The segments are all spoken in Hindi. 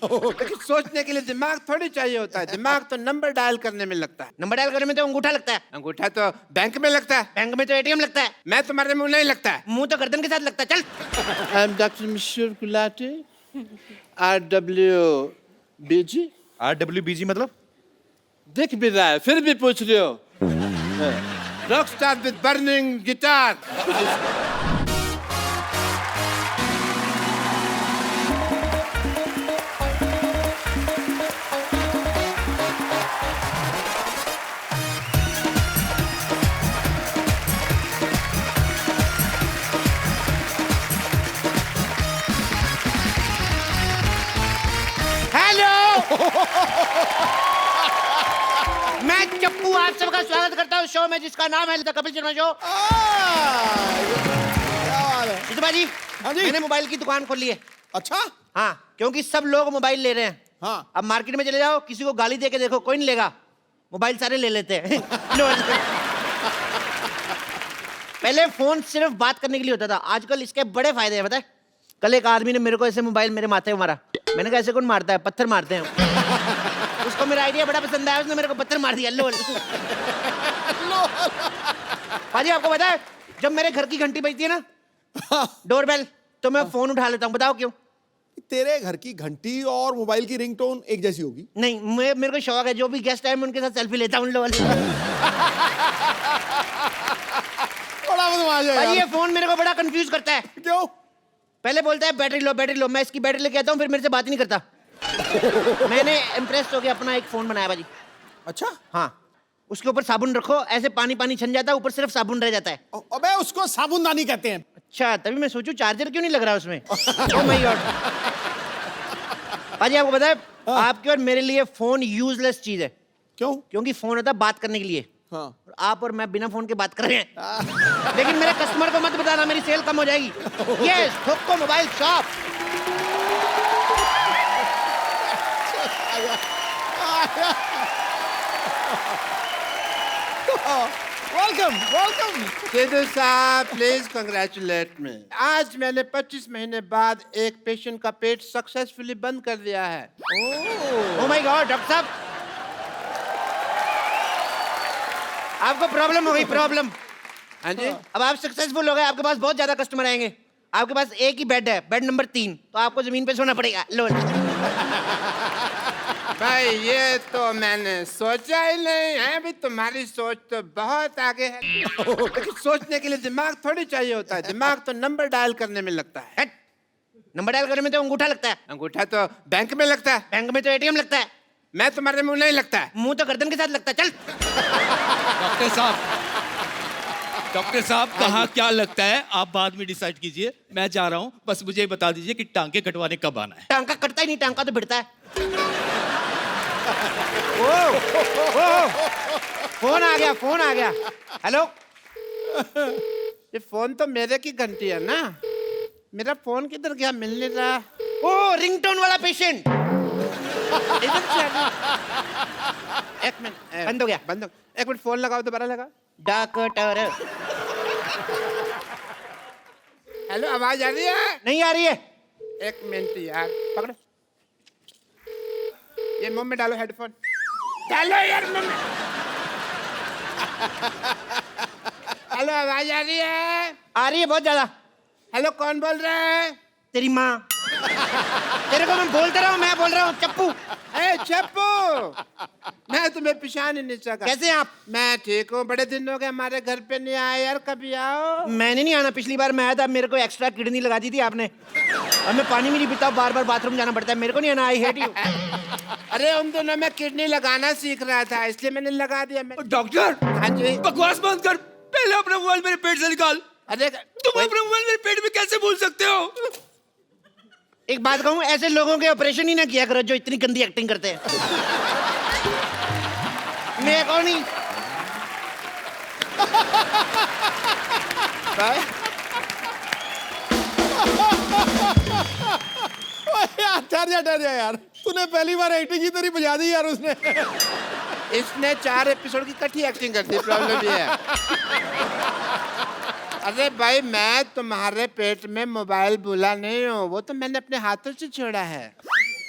लेकिन सोचने के लिए दिमाग थोड़ी चाहिए होता है। दिमाग तो नंबर डायल करने में लगता है। नंबर डायल करने में तो अंगूठा लगता है। अंगूठा तो बैंक में लगता है। बैंक में तो एटीएम लगता है। मैं तुम्हारे मुंह नहीं लगता है। मुंह तो गर्दन के साथ लगता है। चल। I am doctor Mishra Gulati, RWBG। RWBG मतलब? दिख भी रहा है फिर भी पूछ रहे हो। Rock star with burning guitar. मैं चप्पू आप सबका स्वागत करता हूँ शो में जिसका नाम है द कपिल शर्मा शो। जितू जी, हाँ जी। मैंने मोबाइल की दुकान खोली है। अच्छा? हाँ, क्योंकि सब लोग मोबाइल ले रहे हैं। हाँ। अब मार्केट में चले जाओ, किसी को गाली दे के देखो, कोई नहीं लेगा। मोबाइल सारे ले लेते हैं। पहले फोन सिर्फ बात करने के लिए होता था, आजकल इसके बड़े फायदे हैं, पता है? कल एक आदमी ने मेरे को ऐसे मोबाइल मेरे माथे पे मारा। मैंने कहा ऐसे कौन मारता है? पत्थर मारते हैं। उसको मेरा आइडिया बड़ा पसंद आया, उसने मेरे को पत्थर मार दिया। लोल। पाजी आपको पता है, जब मेरे घर की घंटी बजती है ना, डोरबेल, तो मैं फोन उठा लेता हूँ। बताओ क्यों? तेरे घर की घंटी और मोबाइल की रिंगटोन एक जैसी होगी? नहीं, मेरे को शौक है, जो भी गेस्ट आए मैं उनके साथ सेल्फी लेता हूँ। लोल। बड़ा बदमाश है भाई ये यार। फोन मेरे को बड़ा कंफ्यूज करता है। क्यों? पहले बोलता है बैटरी लो बैटरी लो, मैं इसकी बैटरी लेके आता हूँ, फिर मेरे से बात ही नहीं करता। मैंने इम्प्रेस होके अपना एक फोन बनाया भाजी। अच्छा? हाँ, उसके ऊपर साबुन रखो, ऐसे पानी पानी छन जाता है, ऊपर सिर्फ साबुन रह जाता है। अबे उसको साबुनदानी कहते हैं। अच्छा, तभी मैं सोचूं चार्जर क्यों नहीं लग रहा उसमें। Oh my God. भाजी आपको पता है, आपके और मेरे लिए फोन यूजलेस चीज है। क्यों? क्योंकि फोन होता है बात करने के लिए। हाँ। और आप और मैं बिना फोन के बात कर रहे हैं। लेकिन मेरे कस्टमर को मत बताना, मेरी सेल कम हो जाएगी। यस, ठोको mobile shop. Welcome welcome. Sidhu साहब प्लीज कंग्रेचुलेट मी। आज मैंने 25 महीने बाद एक पेशेंट का पेट सक्सेसफुली बंद कर दिया है। ओह माय गॉड, डॉक्टर साहब आपको प्रॉब्लम हो गई, प्रॉब्लम। हाँ जी। अब आप सक्सेसफुल हो गए, आपके पास बहुत ज्यादा कस्टमर आएंगे। आपके पास एक ही बेड है, बेड नंबर 3, तो आपको जमीन पे सोना पड़ेगा। लो। भाई ये तो मैंने सोचा ही नहीं है। अभी तुम्हारी सोच तो बहुत आगे है। लेकिन सोचने के लिए दिमाग थोड़ी चाहिए होता है। दिमाग तो नंबर डायल करने में लगता है। हट। नंबर डायल करने में तो अंगूठा लगता है। अंगूठा तो बैंक में लगता है। बैंक में तो एटीएम लगता है। मैं तुम्हारे मुंह नहीं लगता है। मुंह तो गर्दन के साथ लगता है। चल। डॉक्टर साहब कहाँ क्या लगता है आप बाद में डिसाइड कीजिए, मैं जा रहा हूँ। बस मुझे ये बता दीजिए कि टांके कटवाने कब आना है। टांका कटता ही नहीं, टांका तो भिड़ता है। ओ, फोन आ गया, फोन आ गया। हेलो। ये फोन तो मेरे की घंटी है ना। मेरा फोन किधर गया? मिल नहीं रहा। ओ, रिंगटोन वाला पेशेंट। इधर से एक मिनट। बंद हो गया। बंद हो। एक मिनट, फोन लगाओ, दोबारा लगाओ। डॉक्टर। हेलो, आवाज आ रही है? नहीं आ रही है। एक मिनट यार, पकड़ो। ये मुंह में डालो, हेडफोन डालो यार मुंह में। हेलो, आवाज आ रही है? आ रही है बहुत ज्यादा। हेलो, कौन बोल रहा है? तेरी माँ। तेरे को मैं बोलते रहा हूँ, मैं बोल रहा हूँ चप्पू। ए चप्पू, मैं तुम्हें पहचान ही नहीं सका। कैसे हैं आप? मैं ठीक हूँ। बड़े दिन हो गए हमारे घर पे नहीं आए यार, कभी आओ। मैंने नहीं आना, पिछली बार मैं आया था, मेरे को एक्स्ट्रा किडनी लगा दी थी आपने। और मैं पानी भी नहीं पीता, बार बार बाथरूम जाना पड़ता है, मेरे को नहीं आना। I hate you. अरे उन दोनों में किडनी लगाना सीख रहा था, इसलिए मैंने लगा दिया। मैं डॉक्टर, हाँ जी। बकवास बंद कर, पहले अपना मोबाइल मेरे पेट से निकाल। अरे तुम अपना मोबाइल मेरे पेट में कैसे भूल सकते हो? एक बात कहूँ, ऐसे लोगों के ऑपरेशन ही ना किया करो जो इतनी गंदी एक्टिंग करते हैं। मैं कौन नहीं। यार ठहर जा यार, तूने पहली बार एक्टिंग की तेरी बजा दी यार उसने। इसने 4 एपिसोड की इकट्ठी एक्टिंग कर दी। प्रॉब्लम ये है। अरे भाई, मैं तुम्हारे पेट में मोबाइल भूला नहीं हूँ, वो तो मैंने अपने हाथों से छोड़ा है।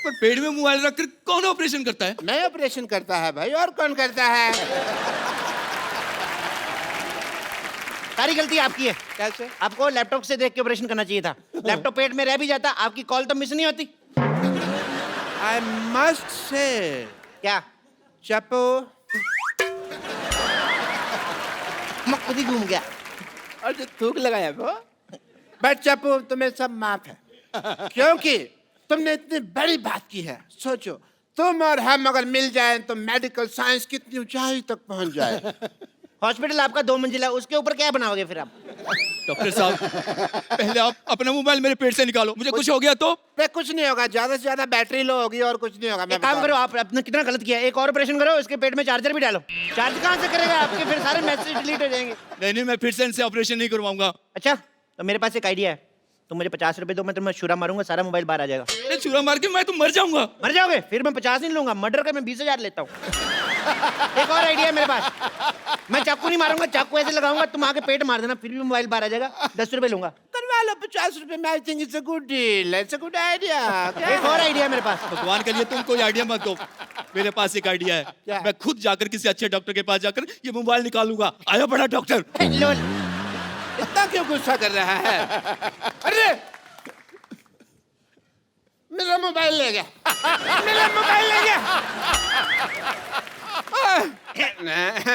पर पेट में मोबाइल रखकर कौन ऑपरेशन करता है? मैं ऑपरेशन करता है भाई, और कौन करता है? सारी गलती आपकी है। कैसे? आपको लैपटॉप से देख के ऑपरेशन करना चाहिए था। लैपटॉप पेट में रह भी जाता, आपकी कॉल तो मिस नहीं होती। आई मस्ट से क्या? चप्पू, मैं खुद ही घूम गया। और जो थूक लगाया वो, बट चप्पू तुम्हें सब माफ है, क्योंकि तुमने इतनी बड़ी बात की है। सोचो, तुम और हम अगर मिल जाएं तो मेडिकल साइंस कितनी ऊंचाई तक पहुंच जाए। हॉस्पिटल आपका 2 मंजिला, उसके ऊपर क्या बनाओगे फिर आप? डॉक्टर साहब, पहले आप अपना मोबाइल मेरे पेट से निकालो, मुझे कुछ हो गया तो? पे कुछ नहीं होगा, ज्यादा से ज्यादा बैटरी लो होगी और कुछ नहीं होगा। मैं एक काम करो, आप आपने कितना गलत किया, एक और ऑपरेशन करो, इसके पेट में चार्जर भी डालो। चार्ज कहाँ से करेगा? आपके फिर सारे मैसेज डिलीट हो जाएंगे। नहीं, मैं फिर से इनसे ऑपरेशन नहीं करवाऊंगा। अच्छा, तो मेरे पास एक आइडिया है। तुम मुझे 50 रुपए दो, मैं तुम्हें छुरा मारूंगा, सारा मोबाइल बाहर आ जाएगा। अरे छुरा मार के मैं तो मर जाऊंगा। मर जाओगे? फिर मैं 50 नहीं लूंगा, मर्डर का मैं 20,000 लेता हूँ। एक और आइडिया है मेरे पास, मैं चाकू नहीं मारूंगा, चाकू ऐसे लगाऊंगा, तुम आके पेट मार देना, फिर भी मोबाइल बाहर आ जाएगा। 10 रुपए लूंगा। करवा लो 50 रुपए में। I think it's a good deal, it's a good idea. एक और आइडिया है मेरे पास। भगवान के लिए तुम कोई आइडिया मत दो, मेरे पास एक आइडिया है। क्या? मैं खुद जाकर किसी अच्छे डॉक्टर के पास जाकर ये मोबाइल निकालूंगा। आया बड़ा डॉक्टर। लो, इतना क्यों गुस्सा कर रहा है? अरे मेरा मोबाइल ले गया, मेरा मोबाइल ले गया।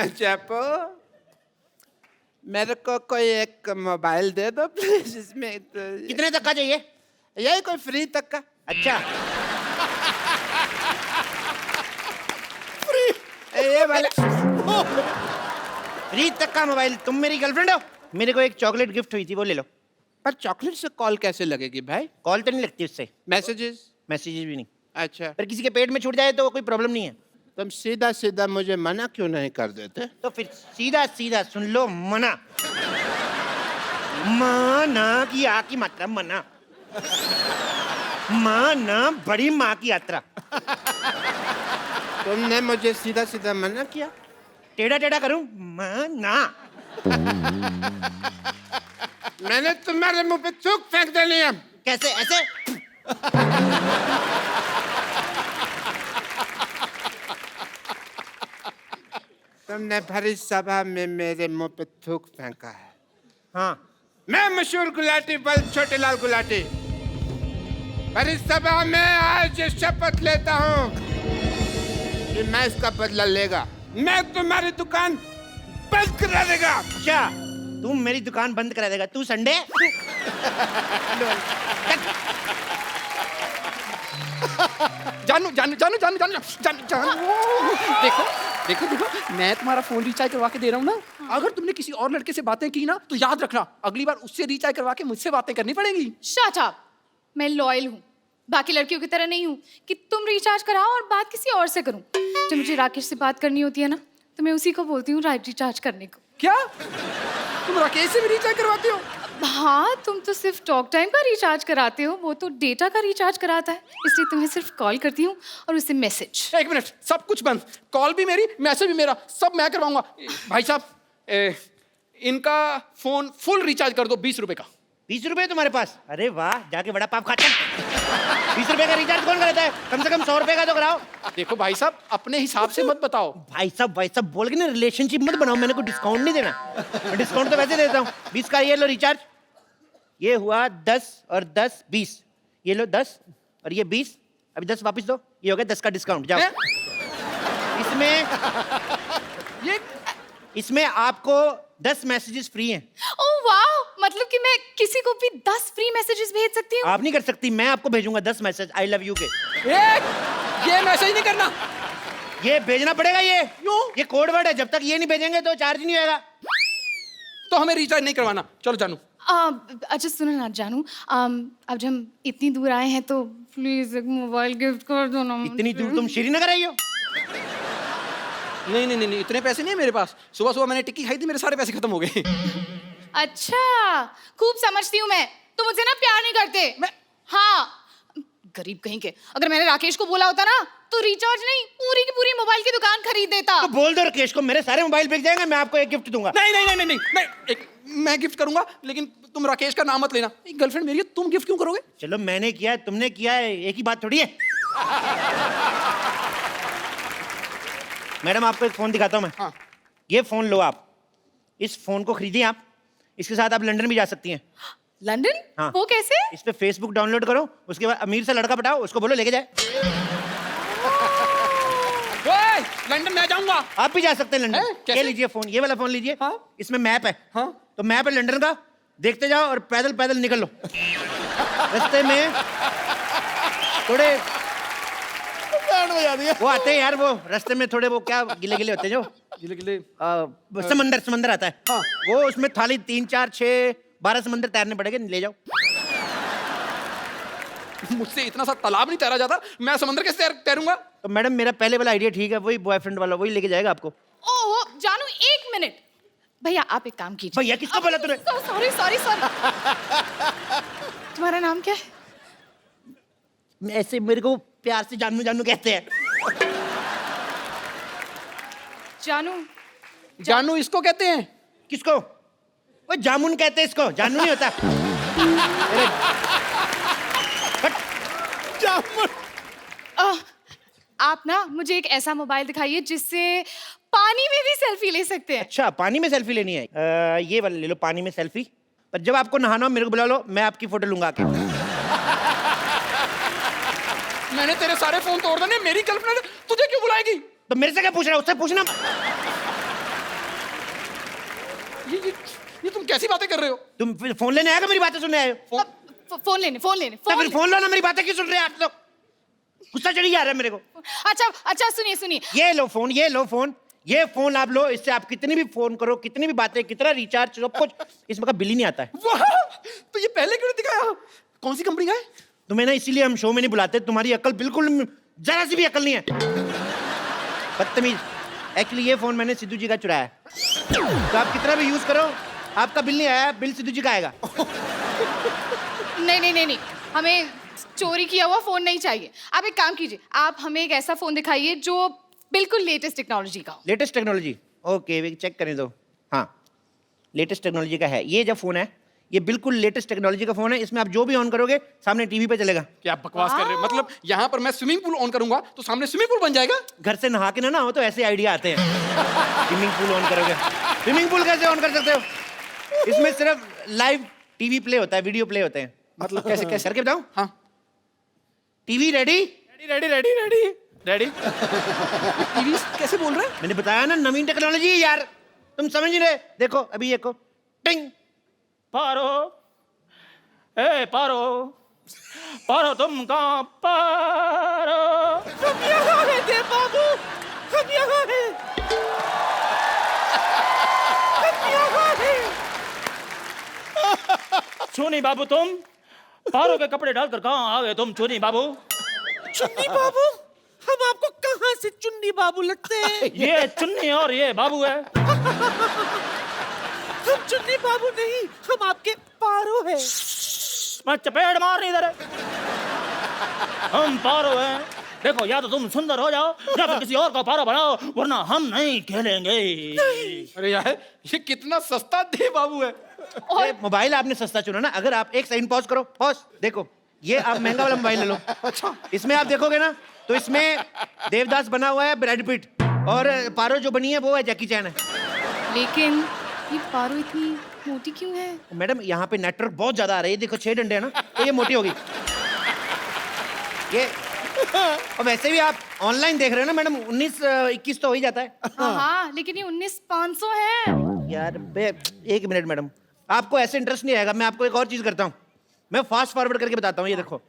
चप्पू, मेरे को कोई एक मोबाइल दे दो प्लीज। इसमें तो कितने तक का चाहिए? यही कोई फ्री तक का। अच्छा, ये वाला फ्री तक का मोबाइल। तुम मेरी गर्लफ्रेंड हो? मेरे को एक चॉकलेट गिफ्ट हुई थी, वो ले लो। पर चॉकलेट से कॉल कैसे लगेगी भाई? कॉल तो नहीं लगती उससे, मैसेजेस? मैसेजेस भी नहीं। अच्छा, पर किसी के पेट में छूट जाए तो कोई प्रॉब्लम नहीं है। तुम सीधा सीधा मुझे मना क्यों नहीं कर देते? तो फिर सीधा सीधा सुन लो, मना। माना की आ की मात्रा मना, माना बड़ी माँ की यात्रा। तुमने मुझे सीधा सीधा मना किया। टेढ़ा टेढ़ा करूं? माना। मैंने तुम्हारे मुंह पे थूक फेंक देनी है। कैसे? ऐसे? तुमने भरी सभा में मेरे मुंह पे थूक फेंका है। हाँ, मैं मशहूर गुलाटी बल्ब छोटे लाल गुलाटी भरी सभा में आज ये शपथ लेता हूँ कि मैं इसका बदला लेगा। मैं तुम्हारी दुकान बंद करा देगा। अच्छा, तू मेरी दुकान बंद करा देगा? तू संडे? जानू जानू जानू जानू जानू जानू जानू देखो देखो देखो, मैं तुम्हारा फोन रिचार्ज करवा के दे रहा हूँ ना। अगर तुमने किसी और लड़के से बातें की ना तो याद रखना, अगली बार उससे रिचार्ज करवा के मुझसे बातें करनी पड़ेगी। Shut up. मैं लॉयल हूँ, बाकी लड़कियों की तरह नहीं हूँ कि तुम रिचार्ज कराओ और बात किसी और से करूँ। जब मुझे राकेश से बात करनी होती है ना तो मैं उसी को बोलती हूँ रिचार्ज करने को। क्या तुम राकेश से भी रिचार्ज करवाते हो? हाँ, तुम तो सिर्फ टॉक टाइम का रिचार्ज कराते हो, वो तो डेटा का रिचार्ज कराता है, इसलिए तुम्हें सिर्फ कॉल करती हूँ और उससे मैसेज। एक मिनट, सब कुछ बंद, कॉल भी मेरी, मैसेज भी मेरा, सब मैं करवाऊंगा। भाई साहब, इनका फोन फुल रिचार्ज कर दो 20 रुपए का। 20 रुपए तुम्हारे पास? अरे वाह, जाके बड़ा पाप खाता। 20 रुपए का रिचार्ज कौन करता है? कम से कम 100 रुपए का तो कराओ। देखो भाई साहब, अपने हिसाब से मत बताओ। भाई साहब बोल के ना रिलेशनशिप मत बनाओ, मैंने कोई डिस्काउंट नहीं देना। मैं डिस्काउंट तो वैसे देता हूँ। 20 का ये लो रिचार्ज, ये हुआ 10 और 10 20, ये लो 10 और ये 20, अभी 10 वापस दो, ये हो गया 10 का डिस्काउंट। जाओ। इसमें आपको 10 मैसेजेस फ्री हैं। ओह वाह, मतलब कि मैं किसी को भी 10 फ्री मैसेजेस भेज सकती हूँ? आप नहीं कर सकती, मैं आपको भेजूंगा 10 मैसेज आई लव यू के। ये मैसेज नहीं करना, ये भेजना पड़ेगा। ये क्यों? ये कोड वर्ड है, जब तक ये नहीं भेजेंगे तो चार्ज नहीं होगा। तो हमें रिचार्ज नहीं करवाना। चलो जानू। अच्छा सुनो ना जानू, अब जब हम इतनी दूर आए हैं तो प्लीज एक मोबाइल गिफ्ट कर दो ना। इतनी दूर तुम श्रीनगर आई हो? नहीं नहीं नहीं, इतने पैसे नहीं है मेरे पास। सुबह सुबह मैंने टिक्की खाई थी, मेरे सारे पैसे खत्म हो गए। अच्छा, खूब समझती हूँ मैं, तो मुझे ना प्यार नहीं करते। हाँ, गरीब कहीं के। अगर मैंने राकेश को बोला होता ना तो रिचार्ज नहीं, पूरी की पूरी मोबाइल की दुकान खरीद देता। तो बोल दो राकेश को, मेरे सारे मोबाइल बिक जाएंगे, मैं आपको एक गिफ्ट दूंगा। नहीं नहीं नहीं नहीं नहीं, नहीं मैं गिफ्ट करूंगा, लेकिन तुम राकेश का नाम मत लेना। एक गर्लफ्रेंड मेरी है, तुम गिफ्ट क्यों करोगे? चलो मैंने किया है, तुमने किया है, एक ही बात थोड़ी है। मैडम आपको एक फोन दिखाता हूँ मैं। हाँ। ये फोन लो आप, इस फोन को खरीदिए आप, इसके साथ आप लंदन भी जा सकती हैं। लंदन? हाँ। वो कैसे? इस पे फेसबुक डाउनलोड करो, उसके बाद अमीर से लड़का पटाओ, उसको बोलो लेके जाए। ओए, लंदन मैं जाऊंगा। आप भी जा सकते हैं हैं? लंदन। कैसे? ये लीजिए फोन, ये वाला फोन लीजिए। हाँ। इसमें मैप है। हाँ। तो मैप है लंदन का, देखते जाओ और पैदल पैदल निकल लो। रास्ते में थोड़े बैंड बजा दिया। वो आते हैं यार, वो रास्ते में थोड़े वो क्या गिले गिले होते हैं जो गिले गिले। समंदर आता है। हाँ। वो उसमें थाली 3 4 6 12 समंदर तैरने पड़ेंगे, ले जाओ। मुझसे इतना सा तालाब नहीं तैरा जाता, मैं समंदर कैसे तैरूंगा? तो मैडम मेरा पहले वाला आइडिया ठीक है, वही बॉयफ्रेंड वाला वही लेके जाएगा आपको। ओह जानू, एक मिनट भैया, आप एक काम कीजिए। भैया किसको बोला तूने? Sorry sorry sorry. तुम्हारा नाम क्या है? ऐसे मेरे को प्यार से जानू जानू कहते हैं। जानू? जानू इसको कहते हैं? किसको? वो जामुन कहते हैं इसको, जानू नहीं होता। जामुन। आप ना मुझे एक ऐसा मोबाइल दिखाइए जिससे पानी में भी सेल्फी ले सकते हैं। अच्छा, पानी में सेल्फी लेनी है? ये वाला ले लो, पानी में सेल्फी। पर जब आपको नहाना हो मेरे को बुला लो, मैं आपकी फोटो लूंगा आके। मैंने तेरे सारे फोन तोड़ देने, मेरी गर्लफ्रेंड तुझे क्यों बुलाएगी? तो मेरे से क्या पूछ रहा है, उससे पूछना। ये तुम कैसी बातें कर रहे हो? तुम फिर फोन लेने आएगा, मेरी बातें सुनने आए हो? फोन लेने तो फिर फोन लो ना, मेरी बातें क्यों सुन रहे हैं आप लोग? गुस्सा चढ़ी जा रहा है मेरे को। अच्छा अच्छा, सुनिए सुनिए। ये लो फोन, ये लो फोन, ये फोन आप लो, इससे आप कितनी भी फोन करो, कितनी भी बातें, कितना रिचार्ज, सब कुछ, इसमें का बिल ही नहीं आता है। वाह, तो ये पहले क्यों नहीं दिखाया? कौन सी कंपनी का है? तुम्हें ना इसीलिए हम शो में नहीं बुलाते, तुम्हारी अकल बिल्कुल जरा सी भी अकल नहीं है। बदतमीज। एक्चुअली ये फोन मैंने सिद्धू जी का चुराया है, तो आप कितना भी यूज करो आपका बिल नहीं आया, बिल सिद्धू जी का आएगा। नहीं नहीं नहीं नहीं, हमें चोरी किया हुआ फोन नहीं चाहिए। आप एक काम कीजिए, आप हमें एक ऐसा फोन दिखाइए जो बिल्कुल लेटेस्ट टेक्नोलॉजी का हो। Latest technology? ओके, चेक करने दो। हाँ, लेटेस्ट टेक्नोलॉजी का है ये। जब फोन है ये बिल्कुल लेटेस्ट टेक्नोलॉजी का फोन है, इसमें आप जो भी ऑन करोगे सामने टीवी पे चलेगा। क्या बकवास कर रहे हो? मतलब यहाँ पर मैं स्विमिंग पूल ऑन करूंगा तो सामने स्विमिंग पूल बन जाएगा? घर से नहा के ना हो तो ऐसे आइडिया आते हैं। स्विमिंग पूल ऑन करोगे, स्विमिंग पूल कैसे ऑन कर सकते हो? इसमें सिर्फ लाइव टीवी प्ले होता है, वीडियो प्ले होते हैं। मतलब कैसे कैसे? करके बताऊं? हाँ। TV ready? Ready ready ready ready ready. TV कैसे बोल रहे हैं? मैंने बताया ना, नवीन टेक्नोलॉजी है यार, तुम समझ नहीं रहे। देखो अभी, देखो, टिंग। पारो, ए पारो, पारो तुम कहाँ पारो? हम यहाँ हैं देव बाबू, हम यहाँ हैं, हम यहाँ हैं। चुन्नी बाबू तुम पारो के कपड़े डालकर कहाँ आ गए तुम चुन्नी बाबू? चुन्नी बाबू? हम आपको कहाँ से चुन्नी बाबू लगते हैं? ये चुन्नी और ये बाबू है। हम चुन्नी बाबू नहीं, हम आपके पारो हैं। मैं चपेट मार नहीं दे रहे। हम पारो हैं। देखो, या तो तुम सुंदर हो जाओ या फिर किसी और का पारो बनाओ, वरना हम नहीं खेलेंगे। अरे यार, ये कितना सस्ता दे बाबू है। ये मोबाइल आपने सस्ता चुना ना। अगर आप एक सेकंड पॉज करो, पॉज, देखो ये आप महंगा वाला मोबाइल ले लो। अच्छा, इसमें आप देखोगे ना तो इसमें देवदास बना हुआ है ब्रैड पिट, और पारो जो बनी है वो है जैकी चैन है। लेकिन ये पारो इतनी मोटी क्यों है? मैडम यहाँ पे नेटवर्क बहुत ज्यादा आ रहा है, ये देखो 6 डंडे है ना, तो ये मोटी होगी ये। और वैसे भी आप ऑनलाइन देख रहे हो ना मैडम, 19-21 तो हो ही जाता है। हाँ, लेकिन ये 19,500 है। यार एक मिनट मैडम, आपको ऐसे इंटरेस्ट नहीं आएगा। मैं आपको एक और चीज करता हूँ, मैं फास्ट फॉरवर्ड करके बताता हूँ। ये देखो,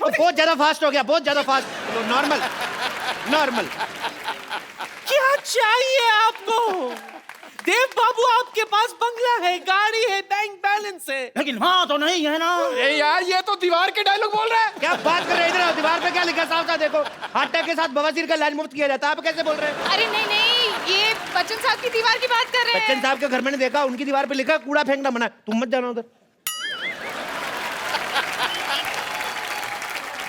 बहुत ज्यादा फास्ट हो गया, बहुत ज्यादा फास्ट। Normal normal. क्या चाहिए आपको? देव बाबू, आपके पास बंगला है, गाड़ी है, बैंक बैलेंस है, लेकिन हाँ तो नहीं है ना। अरे यार, ये तो दीवार के डायलॉग बोल रहा है। क्या बात कर रहे हैं? इधर आओ, दीवार पे क्या लिखा है? साफ साफ देखो, हार्ट अटैक के साथ बवासीर का इलाज मुफ्त किया जाता है। आप कैसे बोल रहे हैं? अरे नहीं नहीं, ये बच्चन साहब की दीवार की बात कर रहे हैं। बच्चन साहब के घर मैंने देखा, उनकी दीवार पे लिखा कूड़ा फेंकना मना, तुम मत जाना उधर।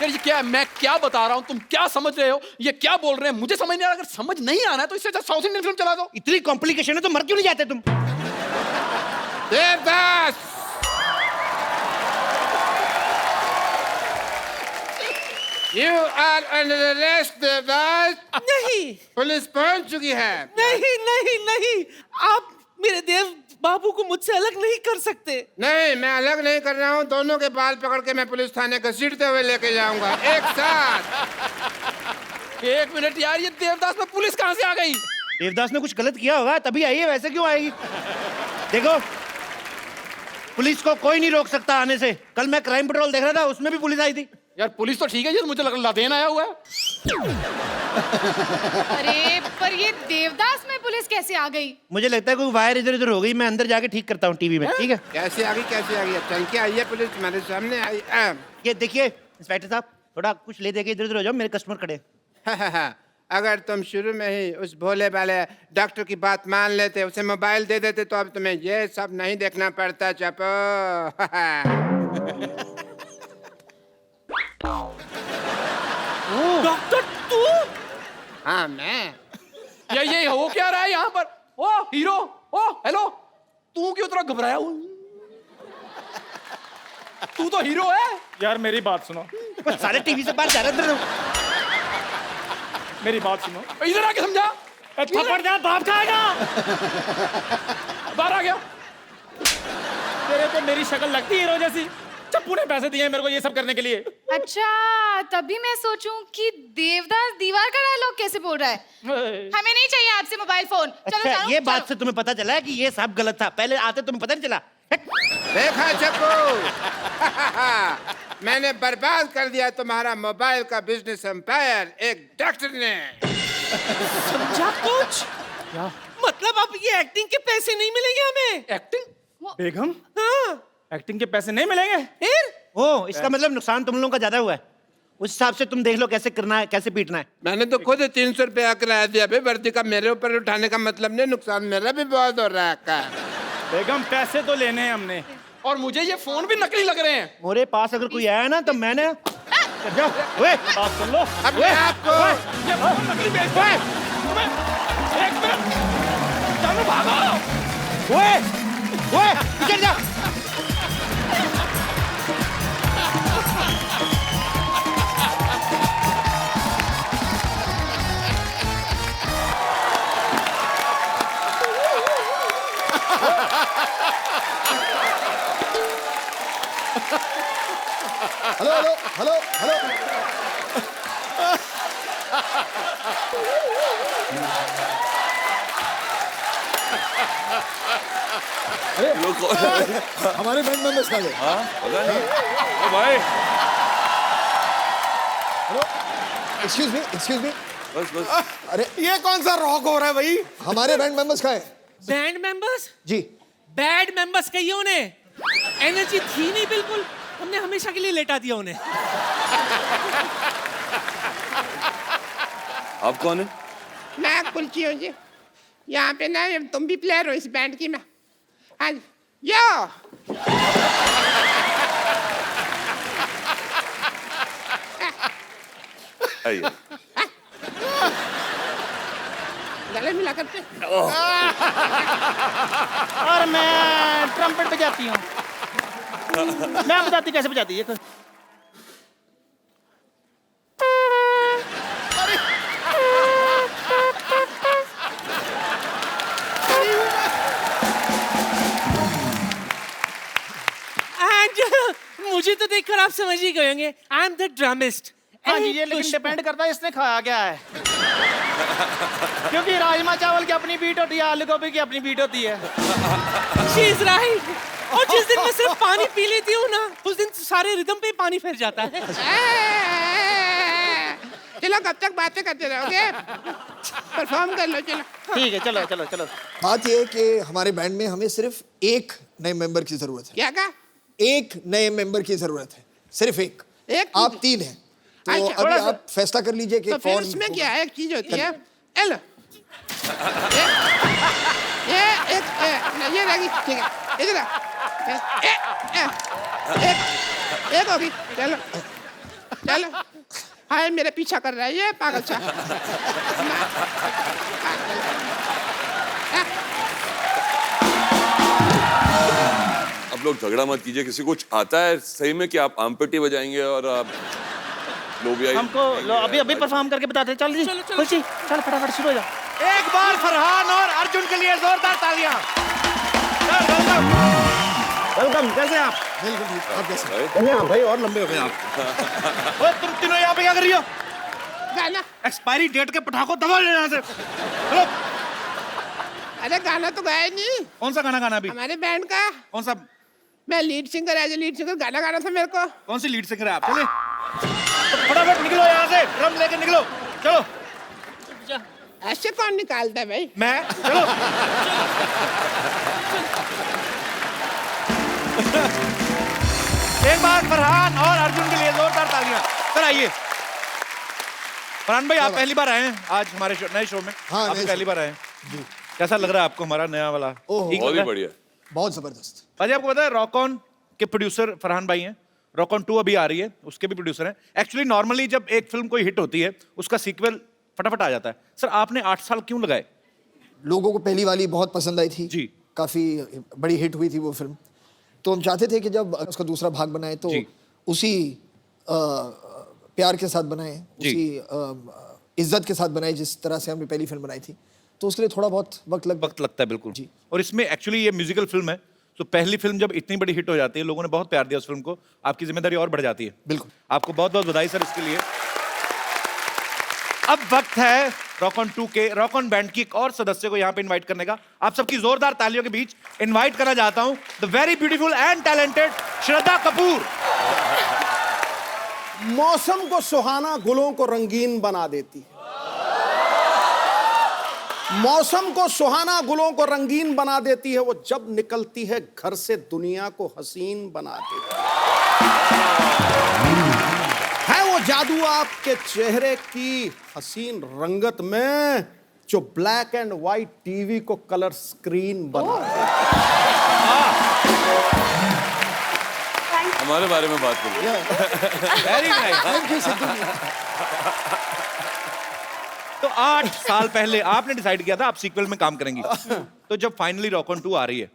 यार ये क्या है? मैं क्या बता रहा हूँ, तुम क्या समझ रहे हो? ये क्या बोल रहे हैं मुझे समझ नहीं आ रहा। अगर समझ नहीं आना है तो इससे अच्छा साउथ इंडियन फिल्म चला दो। इतनी कॉम्प्लिकेशन है तो मर क्यों नहीं जाते तुम? Devdas, You are under arrest, Devdas. नहीं पुलिस पहुंच चुकी है। नहीं नहीं नहीं, आप मेरे देव बाबू को मुझसे अलग नहीं कर सकते। नहीं, मैं अलग नहीं कर रहा हूँ। दोनों के बाल पकड़ के मैं पुलिस थाने घसीटते हुए लेके जाऊंगा एक साथ। एक मिनट यार, ये देवदास में पुलिस कहाँ से आ गई? देवदास ने कुछ गलत किया होगा तभी आई है, वैसे क्यों आएगी? देखो, पुलिस को कोई नहीं रोक सकता आने से। कल मैं क्राइम पेट्रोल देख रहा था, उसमें भी पुलिस आई थी। यार पुलिस तो ठीक है, ये तो मुझे लग लादेन आया हुआ है। अरे पर ये देवदास में पुलिस कैसे आ गई? मुझे लगता है कोई वायर इधर उधर हो गई, मैं अंदर जाके ठीक करता हूँ टीवी में, ठीक है? कैसे आ गई? चल के आई है पुलिस तुम्हारे सामने आई। ये देखिए इंस्पेक्टर साहब, थोड़ा कुछ ले दे के इधर उधर हो जाओ, मेरे कस्टमर खड़े हैं। अगर तुम शुरू में ही उस भोले वाले डॉक्टर की बात मान लेते, उसे मोबाइल दे देते, तो अब तुम्हें ये सब नहीं देखना पड़ता। चपो। डॉक्टर तू? हाँ मैं। ये हो क्या रहा है यहाँ पर? ओ हीरो, ओ हेलो, तू क्यों इतना घबराया हुआ? तू तो हीरो है। यार मेरी बात सुनो, सारे टीवी से बाहर जा रहे हैं। मेरी बात सुनो। इधर आके समझा। थप्पड़ जा, बाप खाएगा। बाहर आ गया। तेरे को मेरी शक्ल लगती है हीरो जैसी। चप्पू ने पैसे दिए मेरे को ये सब करने के लिए। अच्छा, तभी मैं सोचूं कि देवदास दीवार का डायलॉग कैसे बोल रहा है। हमें नहीं चाहिए आपसे मोबाइल फोन। चलो अच्छा, चलो, ये बात चलो। से तुम्हें पता चला है कि ये सब गलत था? पहले आते तुम्हें पता नहीं चला? देखा चप्पू। मैंने बर्बाद कर दिया तुम्हारा मोबाइल का बिजनेस एम्पायर एक डॉक्टर ने। समझा कुछ? क्या मतलब अब ये एक्टिंग के पैसे नहीं मिलेंगे हमें? एक्टिंग? बेगम, हाँ। एक्टिंग के पैसे नहीं मिलेंगे? फिर ओ, इसका मतलब नुकसान तुम लोगों का ज्यादा हुआ है। उस हिसाब से तुम देख लो कैसे करना है, कैसे पीटना है। मैंने तो खुद 300 रुपया किराया दिया भाई। वर्दी का मेरे ऊपर उठाने का मतलब नहीं, नुकसान मेरा भी बहुत हो रहा है। बेगम पैसे तो लेने हैं हमने। और मुझे ये फोन भी नकली लग रहे हैं। मेरे पास अगर कोई आया ना तो मैंने जाओ। ओए, बात सुन लो। अब मैं आपको ये फोन नकली बेचता है। एक मिनट, चलो भागो। ओए, ओए, इधर जा। Hello hello hello hello. हमारे बैंड मेंबर्स खा गए। ओ भाई, एक्सक्यूज मी। बस बस। अरे ये कौन सा रॉक हो रहा है भाई? हमारे बैंड मेंबर्स खाए। Band members? जी। बैड मेंबर्स कहिए उन्हें। एनर्जी थी नहीं बिल्कुल, हमने हमेशा के लिए लेटा दिया उन्हें। आप कौन है? मैं कुलची हूँ जी। यहाँ पे ना तुम भी प्लेयर हो इस बैंड की। मैं हाँ यो। आइए। गले मिला करते। और मैं ट्रम्पेट बजाती हूँ। मैं बताती कैसे बजाती है। मुझे तो देखकर आप समझ ही गए होंगे, आई एम द ड्रमिस्ट। हाँ जी, ये लेकिन डिपेंड करता है इसने खाया क्या है। क्योंकि राजमा चावल की अपनी बीट होती है, आलू गोभी की अपनी बीट होती है। She is right. और जिस दिन मैं सिर्फ पानी पी लेती हूँ ना, उस दिन सारे रिदम पे पानी फिर जाता है। चलो कब तक बातें करते रहोगे? परफॉर्म कर लो। चलो ठीक है, चलो चलो चलो। बात ये है कि हमारे बैंड में हमें सिर्फ एक नए मेंबर की जरूरत है। क्या कहा? एक नए मेंबर की जरूरत है, सिर्फ एक। एक? आप 3 हैं, तो अच्छा, अभी आप फैसला कर लीजिए कि तो फिर कौन उसमें होगा। क्या है? एक चीज होती है। एलो ये रहेगी। ठीक है, इधर एक होगी। चलो चलो। हाय मेरे पीछा कर रहा है ये पागल सा। आप लोग झगड़ा मत कीजिए। किसी को आता है सही में कि आप आमपेटी बजाएंगे और आप लोबिया हमको अभी अभी परफॉर्म करके बताते हैं। चल जी चलो, चलो। खुशी, चल फटाफट शुरू हो जा। एक बार फरहान और अर्जुन के लिए जोरदार तालियां। वेलकम, कैसे हैं आप? बिल्कुल ठीक, आप कैसे? भाई और लंबे हो गए आप। ओए तुम तीनों यहाँ पे क्या कर रही हो? गाना। एक्सपायरी डेट के पटाखों दबा ले यहाँ से। चलो। अरे गाना तो गाया नहीं, कौन सा गाना गाना अभी? हमारे बैंड का। कौन सा? मैं lead singer, as a lead singer गाना गाना था मेरे को। कौन सी लीड सिंगर है आप? चले तो फटाफट निकलो यहाँ से, ड्रम लेके निकलो। चलो। ऐसे कौन निकालता है भाई? मैं चलो। एक बार फरहान और अर्जुन के लिए जोरदार तालियां। सर आइए। फरहान भाई आप पहली बार आए हैं आज हमारे नए शो में। हाँ, आप नए पहली बार आए हैं जी। कैसा लग रहा है आपको हमारा नया वाला? ओह, ठीक बहुत लग ही रहा है? बढ़िया। बहुत जबरदस्त। भाजी आपको पता है रॉक ऑन के प्रोड्यूसर फरहान भाई हैं। रॉक ऑन 2 अभी आ रही है, उसके भी प्रोड्यूसर हैं। एक्चुअली नॉर्मली जब एक फिल्म कोई हिट होती है उसका सीक्वल फटाफट आ जाता है। सर आपने 8 साल क्यों लगाए? लोगों को पहली वाली बहुत पसंद आई थी जी। काफी बड़ी हिट हुई थी वो फिल्म, तो हम चाहते थे कि जब उसका दूसरा भाग बनाए तो जी। उसी प्यार के साथ बनाए, जी। उसी इज्जत के साथ बनाए जिस तरह से हमने पहली फिल्म बनाई थी, तो उसके लिए थोड़ा बहुत वक्त लगता है बिल्कुल जी। और इसमें एक्चुअली ये म्यूजिकल फिल्म है, तो पहली फिल्म जब इतनी बड़ी हिट हो जाती है, लोगों ने बहुत प्यार दिया उस फिल्म को, आपकी जिम्मेदारी और बढ़ जाती है। बिल्कुल। आपको बहुत बहुत बधाई सर इसके लिए। अब वक्त है रॉक ऑन 2 के रॉक ऑन बैंड की एक और सदस्य को यहाँ पे इनवाइट करने का। आप सबकी जोरदार तालियों के बीच इनवाइट करना चाहता हूँ the very beautiful and talented Shraddha Kapoor. मौसम को सुहाना, गुलों को रंगीन बना देती है। मौसम को सुहाना, गुलों को रंगीन बना देती है, वो जब निकलती है घर से दुनिया को हसीन बना देती है वो जादू आपके चेहरे की हसीन रंगत में जो ब्लैक एंड व्हाइट टीवी को कलर स्क्रीन बना देती हमारे बारे में बात करिए। Very nice. तो 8 साल पहले आपने डिसाइड किया था आप सीक्वल में काम करेंगी, तो जब फाइनली रॉक ऑन 2 आ रही है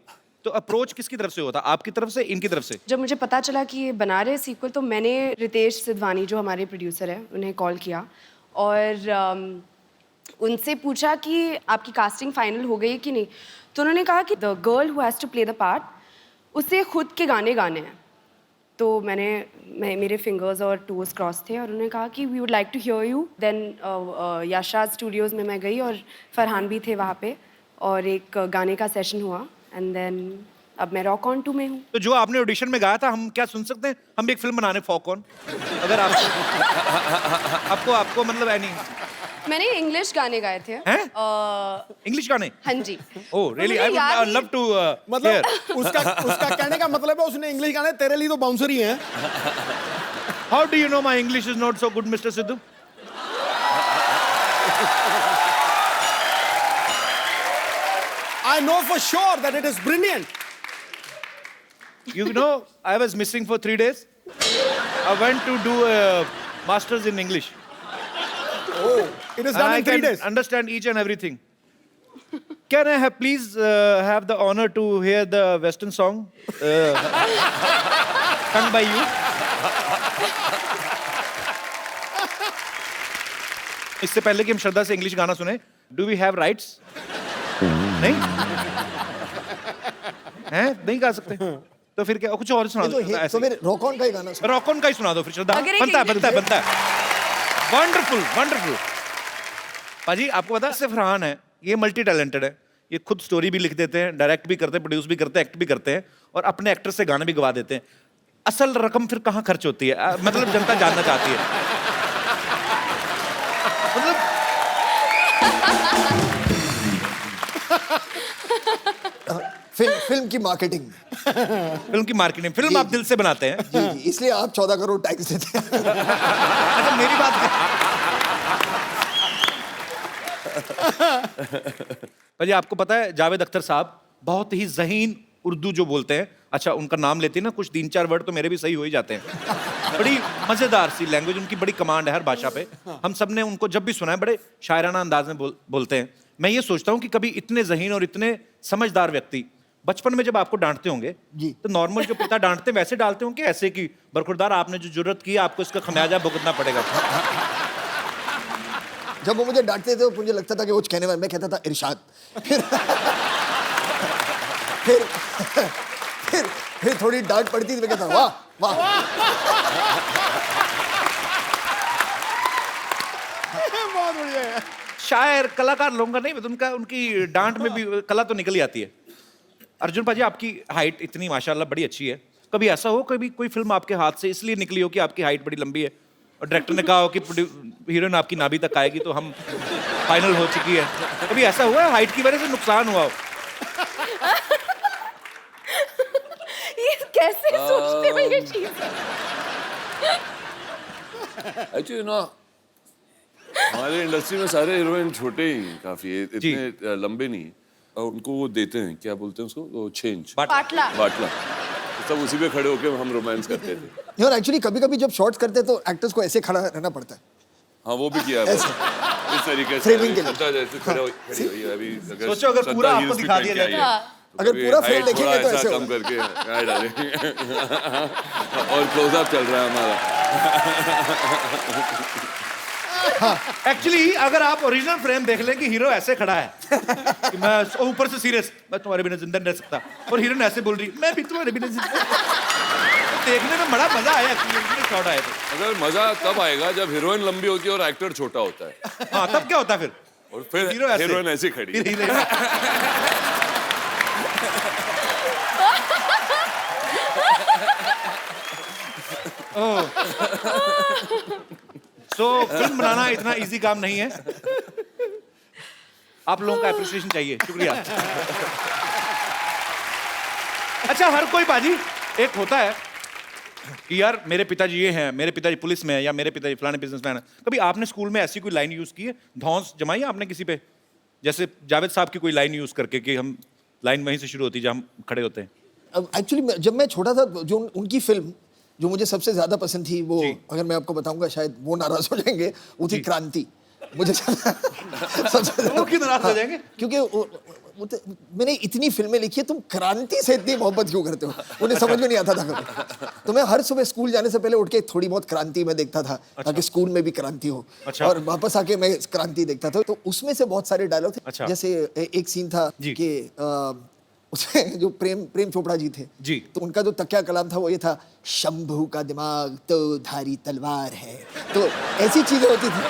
तो अप्रोच किसकी तरफ से होता? आपकी तरफ से, इनकी तरफ से? जब मुझे पता चला कि ये बना रहे सीक्वल तो मैंने रितेश सिद्धवानी जो हमारे प्रोड्यूसर हैं उन्हें कॉल किया और उनसे पूछा कि आपकी कास्टिंग फाइनल हो गई कि नहीं। तो उन्होंने कहा कि the girl who has to play the part उसे खुद के गाने गाने हैं। तो मेरे फिंगर्स और टोज क्रॉस थे और उन्होंने कहा कि we would like to hear you. Then Yashraj studios में मैं गई और फरहान भी थे वहाँ पे और एक गाने का सेशन हुआ एंड देन अब मैं रॉक ऑन 2 में हूँ। तो जो आपने ऑडिशन में गाया था हम क्या सुन सकते हैं? हम भी एक फिल्म बनाने फॉक ऑन, अगर आपको मतलब है नहीं। मैंने इंग्लिश गाने गाए थे। इंग्लिश गाने? हाँ जी। Oh really, I would love to मतलब उसका कहने का मतलब है उसने इंग्लिश गाने, तेरे लिए तो बाउंसर ही हैं। How do you know my English is not so good mister Sidhu? I know for sure that it is brilliant. You know, I was missing for 3 days. I went to do a master's in English. Oh, it is done in 3 days. Understand each and everything. Can I have please have the honor to hear the Western song sung by you? इससे पहले कि हम श्रद्धा से इंग्लिश गाना सुने, do we have rights? नहीं हैं? नहीं गा सकते तो फिर क्या, कुछ और सुना दो। तो फिर रॉक ऑन का ही गाना सुनो। रॉक ऑन का ही सुना दो फिर श्रद्धा। बनता है। वंडरफुल। पाजी आपको पता है सिर्फ फरहान है, ये मल्टी टैलेंटेड है। ये खुद स्टोरी भी लिख देते हैं, डायरेक्ट भी करते हैं, प्रोड्यूस भी करते हैं, एक्ट भी करते हैं और अपने एक्टर से गाने भी गवा देते हैं। असल रकम फिर कहाँ खर्च होती है, मतलब जनता जानना चाहती है। मतलब फिल्म की मार्केटिंग फिल्म आप दिल से बनाते हैं जी, इसलिए आप 14 करोड़ टैक्स देते हैं। अच्छा मेरी बात भाई आपको पता है जावेद अख्तर साहब बहुत ही ज़हीन उर्दू जो बोलते हैं, अच्छा उनका नाम लेते हैं ना, कुछ 3-4 वर्ड तो मेरे भी सही हो ही जाते हैं। बड़ी मजेदार सी लैंग्वेज, उनकी बड़ी कमांड है हर भाषा पे। हम सब ने उनको जब भी सुना है बड़े शायराना अंदाज में बोलते हैं। मैं ये सोचता हूँ कि कभी इतने ज़हीन और इतने समझदार व्यक्ति बचपन में जब आपको डांटते होंगे जी। तो नॉर्मल जो पिता डांटते हैं वैसे डालते होंगे ऐसे कि बरखुरदार आपने जो जरूरत की आपको इसका खमियाजा भुगतना पड़ेगा? जब वो मुझे डांटते थे तो मुझे लगता था कि वो कहने वाला, मैं कहता था इरशाद। फिर थोड़ी डांट पड़ती थी, मैं कहता वाह वाह। बहुत बढ़िया है। शायर कलाकार लोगों का नहीं, उनका उनकी डांट में भी कला तो निकल ही आती है। अर्जुन पाजी, आपकी हाइट इतनी माशाल्लाह बड़ी अच्छी है, कभी ऐसा हो कभी कोई फिल्म आपके हाथ से इसलिए निकली हो कि आपकी हाइट बड़ी लंबी है और डायरेक्टर ने कहा हो कि हीरोइन आपकी नाभि तक आएगी तो हम फाइनल हो चुकी है, कभी ऐसा हुआ है हाइट की वजह से नुकसान हुआ हो? ये कैसे सोचते हो ये चीज? एक्चुअली ना हमारे इंडस्ट्री में सारे हीरोइन छोटे ही काफी है, इतने लंबे नहीं है, और उनको वो देते हैं, क्या बोलते हैं उसको, वो छेंज, बाटला। बाटला, तो सब उसी पे खड़े होके हम रोमांस करते थे। यार एक्चुअली कभी-कभी जब शॉट्स करते हैं तो एक्टर्स को ऐसे खड़ा रहना पड़ता है। हाँ वो भी किया है, इस तरीके से फ्रेमिंग के लिए। जैसे खड़े हो अभी सोचो अगर पूरा आपको दिखा दिया जाए, अगर पूरा फ्रेम देखेंगे तो ऐसे कम करके ऐड डालेंगे और क्लोजअप चल रहा है हमारा। एक्चुअली अगर आप ओरिजिनल फ्रेम देख लें कि हीरो ऐसे खड़ा है कि मैं ऊपर से सीरियस, मैं तुम्हारे बिना जिंदा नहीं रह सकता, और हीरोइन ऐसे बोल रही मैं भी तुम्हारे बिना जिंदा, देखने में बड़ा मजा आया शॉट आया। अगर मजा तब आएगा जब हीरोइन लंबी होती है और एक्टर छोटा होता है। हाँ तब क्या होता है फिर? और फिर हीरोइन ऐसे खड़ी है। सो फिल्म बनाना इतना इजी काम नहीं है, आप लोगों का एप्रिसिएशन चाहिए, शुक्रिया। अच्छा हर कोई बाजी एक होता है कि यार मेरे पिताजी ये हैं, मेरे पिताजी पुलिस में है, या मेरे पिताजी फलाने बिजनेसमैन है। कभी आपने स्कूल में ऐसी कोई लाइन यूज की है, धौंस जमाई है आपने किसी पे, जैसे जावेद साहब की कोई लाइन यूज करके कि हम लाइन वहीं से शुरू होती है जहाँ हम खड़े होते हैं? एक्चुअली जब मैं छोटा था, जो उनकी फिल्म जो मुझे सबसे ज्यादा पसंद थी, वो अगर मैं आपको बताऊंगा शायद वो नाराज हो जाएंगे, वो थी क्रांति। मुझे सबसे वो क्यों नाराज हो जाएंगे? क्योंकि मैंने इतनी फिल्में लिखी है, तुम क्रांति से इतनी मोहब्बत क्यों करते हो? उन्हें समझ में नहीं आता था कभी। तो मैं हर सुबह स्कूल जाने से पहले उठ के थोड़ी बहुत क्रांति में देखता था, ताकि स्कूल में भी क्रांति हो, और वापस आके मैं क्रांति देखता था। तो उसमें से बहुत सारे डायलॉग थे। जैसे एक सीन था कि उसमें जो प्रेम चोपड़ा जी थे जी, तो उनका जो तकिया कलाम था वो ये था, शंभू का दिमाग तो धारी तलवार है। तो ऐसी चीजें होती थी।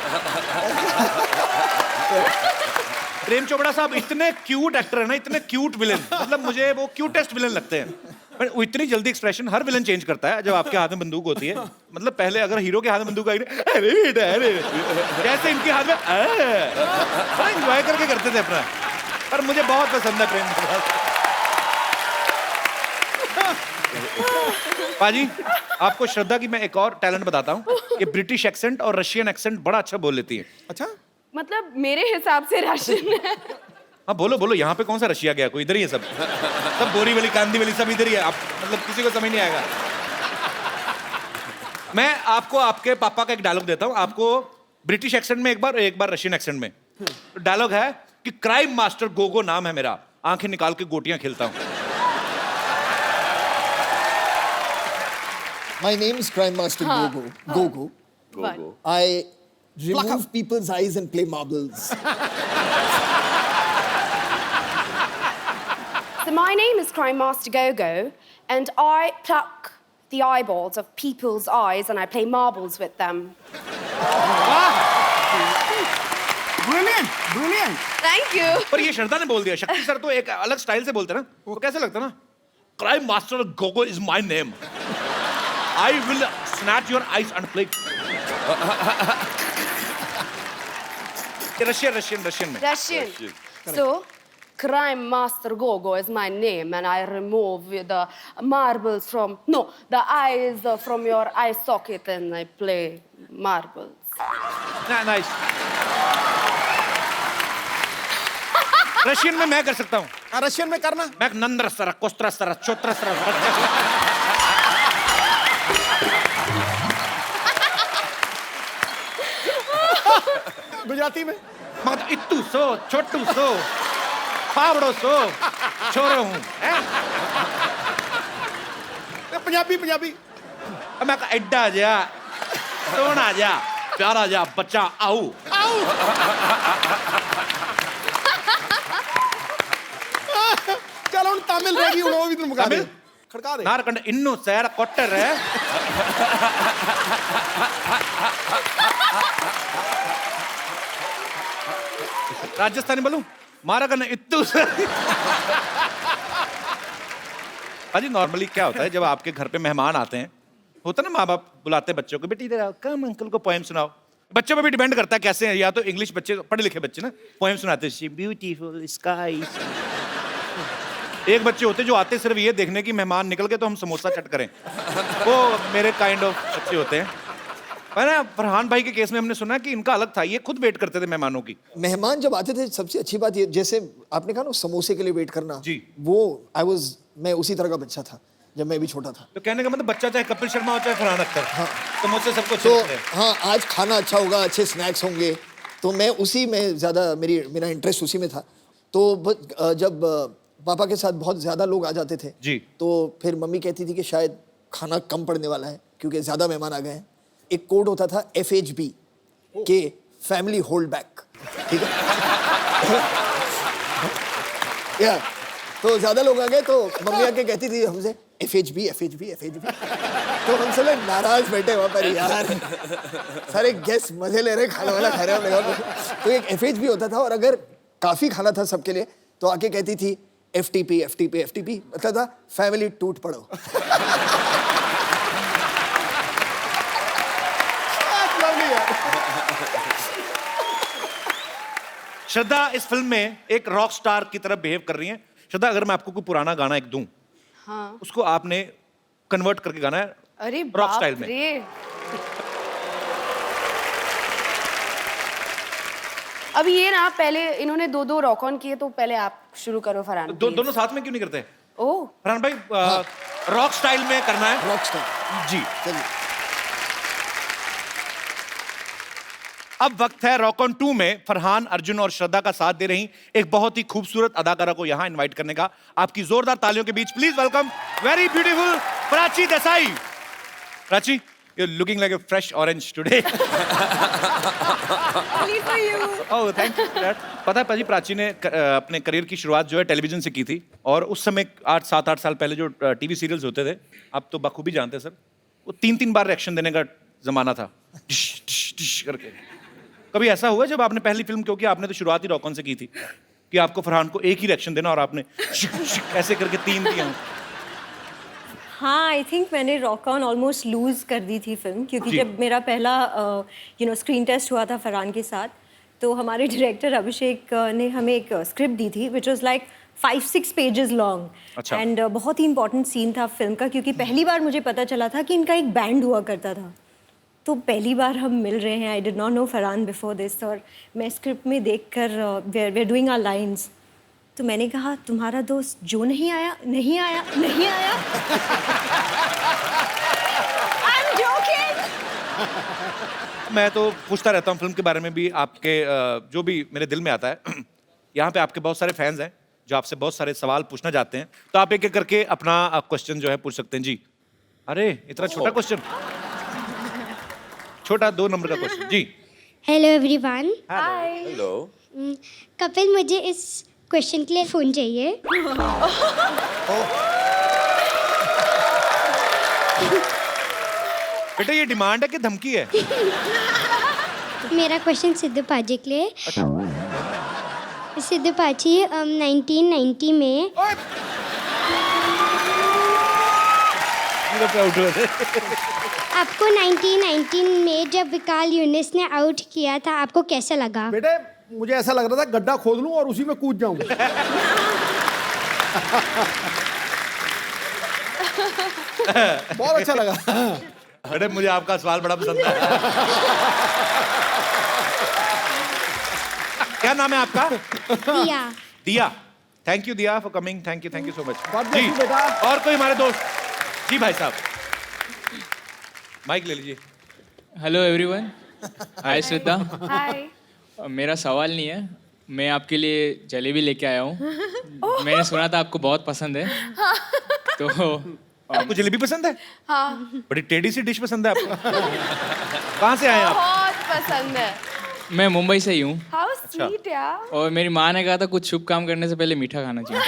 प्रेम चोपड़ा साहब इतने क्यूट एक्टर है ना, इतने क्यूट विलेन, मतलब मुझे वो क्यूटेस्ट विलेन लगते हैं, पर वो इतनी जल्दी एक्सप्रेशन हर विलेन चेंज करता है जब आपके हाथ में बंदूक होती है। मतलब पहले अगर हीरो के हाथ में बंदूक आई, अरे जैसे इनके हाथ में एंजॉय करके करते थे अपना। पर मुझे बहुत पसंद है प्रेम चोपड़ा। पाजी आपको श्रद्धा की मैं एक और टैलेंट बताता हूँ कि ब्रिटिश एक्सेंट और रशियन एक्सेंट बड़ा अच्छा बोल लेती है। अच्छा, मतलब मेरे हिसाब से राशन है। हाँ बोलो बोलो, यहाँ पे कौन सा रशिया गया, कोई इधर ही है, सब बोरीवली कांदीवली सब इधर ही है। आप मतलब किसी को समझ नहीं आएगा। मैं आपको आपके पापा का एक डायलॉग देता हूँ, आपको ब्रिटिश एक्सेंट में एक बार रशियन एक्सेंट में। डायलॉग है कि क्राइम मास्टर गोगो नाम है मेरा, आंखें निकाल के गोटियां खेलता हूँ। My name is Crime Master Gogo. Gogo. Gogo. I remove people's eyes and play marbles. So my name is Crime Master Gogo, and I pluck the eyeballs of people's eyes and I play marbles with them. Brilliant, brilliant. Thank you. पर ये श्रद्धा ने बोल दिया, शक्ति सर तो एक अलग स्टाइल से बोलते ना, वो कैसे लगता ना, crime master Gogo is my name, I will snatch your eyes and play. Russian में। Russian. So, Crime Master Gogo is my name, and I remove the marbles from, no, the eyes from your eye socket, and I play marbles. Nice. Russian में मैं कर सकता हूँ। रशियन में करना। मैं Nandra sir, कोस्त्र sir, चोत्र sir. Gujarati में मत इत्तू सो, छोटू सो, फावड़ो सो छोरे हूं हैं पंजाबी पंजाबी मैं कहा एड्डा जा सोना जा प्यारा जा बच्चा आओ चल ਹੁਣ ਤਾਮਿਲ ਰਹਿ ਗਈ ਹੁਣ ਉਹ ਵੀ ਤੈਨੂੰ ਮੁਕਾ ਦੇ ਖੜਕਾ ਦੇ नारकंड इन्नू सैर कोटर है राजस्थानी बोलूं मारा करना इत्तू अजी नॉर्मली क्या होता है जब आपके घर पे मेहमान आते हैं होता है ना माँ बाप बुलाते हैं बच्चों को बेटी इधर आओ कम अंकल को पोएम सुनाओ बच्चों पे भी डिपेंड करता है कैसे हैं या तो इंग्लिश बच्चे पढ़े लिखे बच्चे ना पोएम सुनाते हैं ब्यूटीफुल स्काई एक बच्चे होते जो आते सिर्फ ये देखने की मेहमान निकल के तो हम समोसा चट करें वो मेरे काइंड ऑफ बच्चे होते हैं पर ना फरहान भाई के केस में हमने सुना कि इनका अलग था ये खुद वेट करते थे मेहमानों की मेहमान जब आते थे सबसे अच्छी बात ये जैसे आपने कहा ना समोसे के लिए वेट करना जी वो मैं उसी तरह का बच्चा था जब मैं भी छोटा था तो कहने का मतलब बच्चा चाहे कपिल शर्मा हो चाहे फरहान अख्तर हाँ समोसे सबको तो अच्छे लगते हैं। हाँ आज खाना अच्छा होगा अच्छे स्नैक्स होंगे तो मैं उसी में ज़्यादा मेरा इंटरेस्ट उसी में था तो जब पापा के साथ बहुत ज़्यादा लोग आ जाते थे जी तो फिर मम्मी कहती थी कि शायद खाना कम पड़ने वाला है क्योंकि ज़्यादा मेहमान आ गए हैं एक कोड होता था FHB के फैमिली होल्ड बैक ठीक है या तो ज़्यादा लोग आ गए तो मम्मी आके कहती थी हमसे FHB तो हम सब लोग नाराज बैठे वहाँ पर यार सारे गेस्ट मजे ले रहे खाना वाला खा रहे हो तो एक FHB होता था और अगर काफ़ी खाना था सबके लिए तो आके कहती थी FTP मतलब था फैमिली टूट पड़ो श्रद्धा इस फिल्म में एक रॉक स्टार की तरह बिहेव कर रही हैं श्रद्धा अगर मैं आपको कोई पुराना गाना एक दूं हाँ उसको आपने कन्वर्ट करके गाना है अरे रॉक स्टाइल में रे अब ये ना पहले इन्होंने दो रॉक ऑन किए तो पहले आप शुरू करो फरहान दोनों साथ में क्यों नहीं करते ओह फरहान भाई रॉक स्टाइल में करना है रॉक स्टार जी चलिए अब वक्त है रॉक ऑन 2 में फरहान अर्जुन और श्रद्धा का साथ दे रही एक बहुत ही खूबसूरत अदाकारा को यहां इनवाइट करने का आपकी जोरदार तालियों के बीच please welcome very beautiful Prachi Desai Prachi you looking like a fresh orange today oh thank you पता है पाजी प्राची ने अपने करियर की शुरुआत जो है टेलीविजन से की थी और उस समय 7-8 साल पहले जो टीवी सीरियल्स होते थे आप तो बखूबी जानते हैं सर वो 3-3 बार रिएक्शन देने का जमाना था डिश डिश डिश करके कभी ऐसा हुआ जब आपने पहली फिल्म क्योंकि आपने तो शुरुआत ही रॉक ऑन से की थी कि आपको फरहान को एक ही रिएक्शन देना और आपने ऐसे करके 3 दिया हाँ आई थिंक मैंने रॉक ऑन ऑलमोस्ट लूज कर दी थी फिल्म क्योंकि जब मेरा पहला स्क्रीन टेस्ट हुआ था फरहान के साथ तो हमारे डायरेक्टर अभिषेक ने हमें एक स्क्रिप्ट दी थी which was like 5-6 pages long and बहुत ही इंपॉर्टेंट सीन था फिल्म का क्योंकि पहली बार मुझे पता चला था कि इनका एक बैंड हुआ करता था तो पहली बार हम मिल रहे हैं I did not know Farhan before this और मैं स्क्रिप्ट में देखकर we are doing our lines तो मैंने कहा तुम्हारा दोस्त जो नहीं आया I'm joking. मैं तो पूछता रहता हूँ फिल्म के बारे में भी आपके जो भी मेरे दिल में आता है यहाँ पे आपके बहुत सारे फैंस हैं जो आपसे बहुत सारे सवाल पूछना चाहते हैं तो आप एक एक करके अपना क्वेश्चन जो है पूछ सकते हैं जी अरे इतना छोटा क्वेश्चन छोटा 2 नंबर का क्वेश्चन जी hello everyone hi hello Kapil मुझे इस क्वेश्चन के लिए फोन चाहिए बेटा ये डिमांड है कि धमकी है मेरा क्वेश्चन सिद्धू पाजी के लिए सिद्धू पाजी 1990 में आपको 1919 में जब विकाल यूनिस ने आउट किया था आपको कैसा लगा बेटे मुझे ऐसा लग रहा था गड्ढा खोद लूं और उसी में कूद जाऊं बहुत अच्छा लगा बेटे मुझे आपका सवाल बड़ा पसंद है क्या नाम है आपका दिया दिया थैंक यू दिया for coming thank you so much God bless you, बेटा। और कोई हमारे दोस्त जी भाई साहब माइक ले लीजिए हेलो एवरीवन हाय श्रद्धा हाय मेरा सवाल नहीं है मैं आपके लिए जलेबी लेके आया हूँ। मैंने सुना था आपको बहुत पसंद है। तो आपको जलेबी पसंद है? हाँ बड़ी टेढ़ी सी डिश पसंद है आपको। कहाँ से आए आप? बहुत पसंद है। मैं मुंबई से ही हूँ। हाउ स्वीट यार। और मेरी माँ ने कहा था कुछ शुभ काम करने से पहले मीठा खाना चाहिए।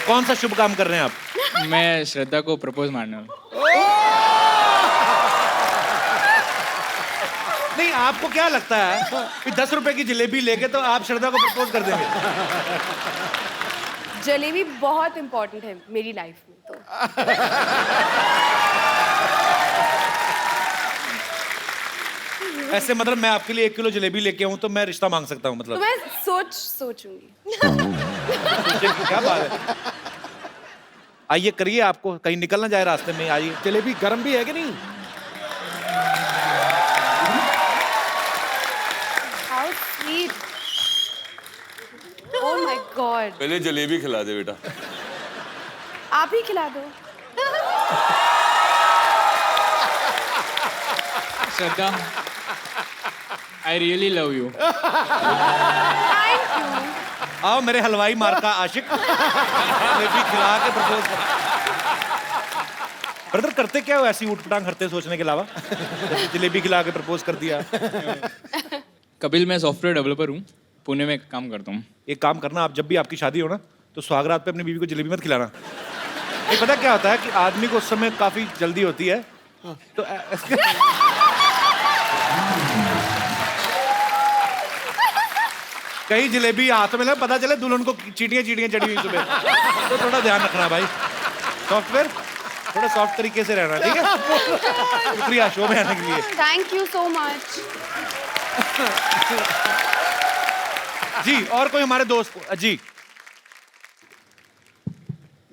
कौन सा शुभ काम कर रहे हैं आप? मैं श्रद्धा को प्रपोज मारने वाला हूँ। नहीं, आपको क्या लगता है कि 10 रुपए की जलेबी लेके तो आप श्रद्धा को प्रपोज कर देंगे? जलेबी बहुत इम्पोर्टेंट है मेरी लाइफ में तो। ऐसे मतलब मैं आपके लिए 1 किलो जलेबी लेके आऊं तो मैं रिश्ता मांग सकता हूं तो मतलब? मैं सोचूंगी। क्या बात है। आइए करिए, आपको कहीं निकल ना जाए रास्ते में। आइए। जलेबी गर्म भी है कि नहीं? How sweet. Oh my God. पहले जलेबी खिला दे बेटा। आप ही खिला दो। श्रद्धा, आई रियली लव यू। आओ मेरे हलवाई मार का आशिक। जलेबी खिला के प्रपोज कर। ब्रदर करते क्या हो ऐसी ऊट-पटांग करते सोचने के अलावा? जलेबी खिला के प्रपोज कर दिया। कपिल, मैं सॉफ्टवेयर डेवलपर हूँ, पुणे में काम करता हूँ। एक काम करना, आप जब भी आपकी शादी हो ना तो सुहागरात पे अपनी बीवी को जलेबी मत खिलाना। नहीं, पता क्या होता है कि आदमी को उस समय काफी जल्दी होती है तो कहीं जलेबी हाथ में ना पता चले दुल्हन को चीटियां चीटियां चढ़ी हुई सुबह। तो थोड़ा ध्यान रखना भाई। सॉफ्टवेयर थोड़ा सॉफ्ट तरीके से रहना, ठीक है? शुक्रिया शो में आने के लिए। Thank you so much. जी, और कोई हमारे दोस्त? जी,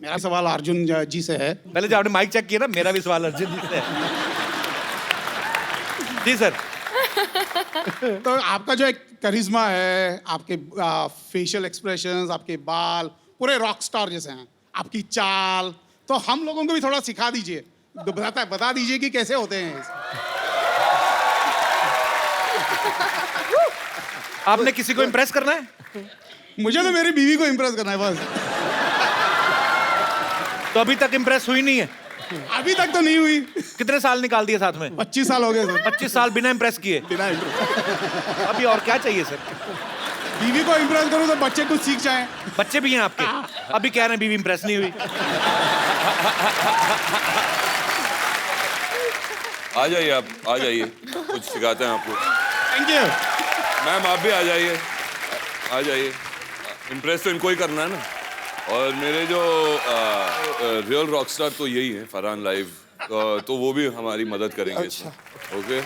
मेरा सवाल अर्जुन जी से है। पहले जो आपने माइक चेक किया ना, मेरा भी सवाल अर्जुन जी से है। जी सर। तो आपका जो एक करिश्मा है, आपके फेशियल एक्सप्रेशंस, आपके बाल पूरे रॉक स्टार जैसे हैं, आपकी चाल, तो हम लोगों को भी थोड़ा सिखा दीजिए। बता दीजिए कि कैसे होते हैं। आपने किसी को इम्प्रेस करना है? मुझे तो मेरी बीवी को इम्प्रेस करना है बस। तो अभी तक इम्प्रेस हुई नहीं है? अभी तक तो नहीं हुई। कितने साल निकाल दिए साथ में? 25 साल हो गए सर। 25 साल बिना इम्प्रेस किए? बिना इम्प्रेस। अभी और क्या चाहिए सर? बीवी को इम्प्रेस करूं तो बच्चे कुछ सीख जाएं। बच्चे भी हैं आपके? अभी कह रहे हैं बीवी इम्प्रेस नहीं हुई। आ जाइए आप, आ जाइए, कुछ सिखाते हैं आपको। थैंक यू मैम, आप भी आ जाइए, आ जाइए। इम्प्रेस तो इनको ही करना है ना। और मेरे जो रियल रॉकस्टार तो यही है, फरहान लाइव, तो वो भी हमारी मदद करेंगे इसमें। Okay,